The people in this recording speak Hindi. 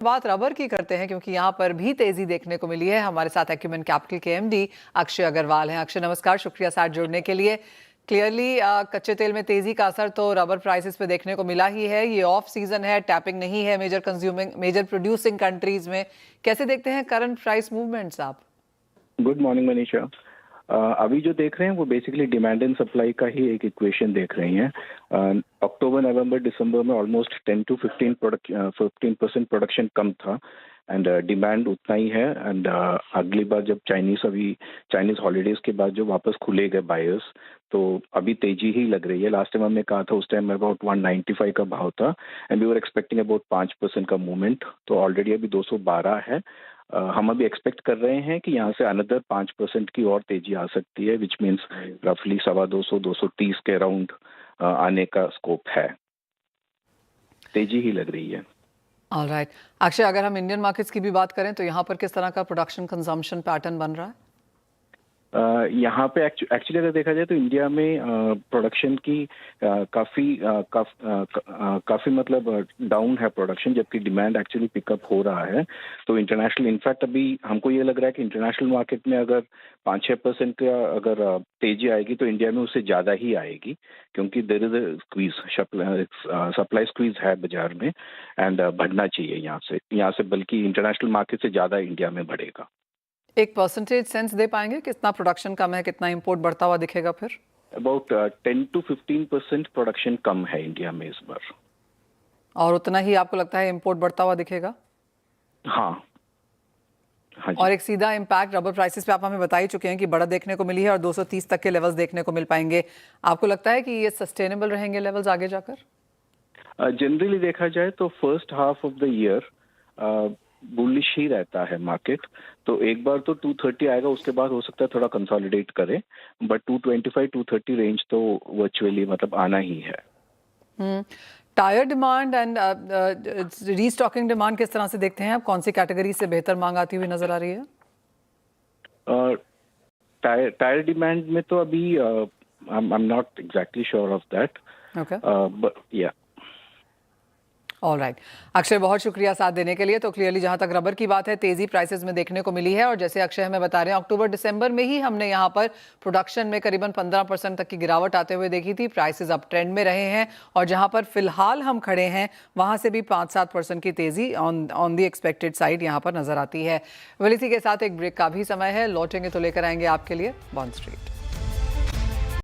बात रबर की करते हैं क्योंकि यहाँ पर भी तेजी देखने को मिली है। हमारे साथ एक्यूमेन कैपिटल के एमडी अक्षय अग्रवाल हैं। अक्षय नमस्कार, शुक्रिया साथ जुड़ने के लिए। क्लियरली कच्चे तेल में तेजी का असर तो रबर प्राइसेस पे देखने को मिला ही है। ये ऑफ सीजन है, टैपिंग नहीं है मेजर प्रोड्यूसिंग कंट्रीज में। कैसे देखते हैं करंट प्राइस मूवमेंट्स आप? Good morning Manisha. अभी जो देख रहे हैं वो बेसिकली डिमांड एंड सप्लाई का ही एक इक्वेशन देख रही हैं। अक्टूबर, नवंबर, दिसंबर में ऑलमोस्ट 10 to 15% प्रोडक्शन कम था एंड डिमांड उतना ही है। एंड अगली बार जब चाइनीज हॉलीडेज के बाद जो वापस खुले गए बायर्स, तो अभी तेजी ही लग रही है। लास्ट टाइम हमने कहा था, उस टाइम अबाउट 195 का भाव था and we were expecting about 5% का मूवमेंट। तो ऑलरेडी अभी 212 है। हम अभी एक्सपेक्ट कर रहे हैं कि यहाँ से अनदर 5% की और तेजी आ सकती है, विच मीन्स रफली 230 के अराउंड आने का स्कोप है। तेजी ही लग रही है। ऑलराइट अक्षय, अगर हम इंडियन मार्केट्स की भी बात करें तो यहाँ पर किस तरह का प्रोडक्शन कंजम्पशन पैटर्न बन रहा है? यहाँ पे एक्चुअली अगर देखा जाए तो इंडिया में प्रोडक्शन की काफ़ी मतलब डाउन है प्रोडक्शन, जबकि डिमांड एक्चुअली पिकअप हो रहा है। तो इंटरनेशनल, इनफैक्ट अभी हमको ये लग रहा है कि इंटरनेशनल मार्केट में अगर 5-6% का अगर तेजी आएगी तो इंडिया में उससे ज़्यादा ही आएगी, क्योंकि there is a squeeze, supply squeeze है बाजार में एंड बढ़ना चाहिए यहाँ से बल्कि इंटरनेशनल मार्केट से ज़्यादा इंडिया में बढ़ेगा। एक परसेंटेज सेंस दे पाएंगे कितना प्रोडक्शन कम है, कितना इंपोर्ट बढ़ता हुआ दिखेगा फिर? अबाउट 10 to 15% प्रोडक्शन कम है इंडिया में इस बार। और उतना ही आपको लगता है इंपोर्ट बढ़ता हुआ दिखेगा? हाँ जी। और एक सीधा इम्पैक्ट रबर प्राइसेस पे आप हमें बता ही चुके हैं कि बढ़त देखने को मिली है और 230 तक के लेवल्स देखने को मिल पाएंगे। आपको लगता है कि ये सस्टेनेबल रहेंगे लेवल्स आगे जाकर? जनरली देखा जाए तो first half of the year bullish ही रहता है मार्केट। तो एक बार तो 230 आएगा, उसके बाद हो सकता है थोड़ा कंसोलिडेट करे, बट 225-230 रेंज तो वर्चुअली मतलब आना ही है। Tyre demand and restocking demand किस तरह से देखते हैं आप? कौन सी कैटेगरी से बेहतर मांग आती हुई नजर आ रही है? टायर डिमांड में तो अभी I am not exactly sure of that. Okay, but या ऑलराइट अक्षय, बहुत शुक्रिया साथ देने के लिए। तो क्लियरली जहां तक रबर की बात है, तेजी प्राइसेस में देखने को मिली है और जैसे अक्षय हमें बता रहे हैं, अक्टूबर दिसंबर में ही हमने यहां पर प्रोडक्शन में करीबन 15% तक की गिरावट आते हुए देखी थी। प्राइसेस अप ट्रेंड में रहे हैं और जहां पर फिलहाल हम खड़े हैं वहां से भी 5-7% की तेजी ऑन दी एक्सपेक्टेड साइड यहां पर नजर आती है। वेल, इसी के साथ एक ब्रेक का भी समय है, लौटेंगे तो लेकर आएंगे आपके लिए बॉन्ड स्ट्रीट।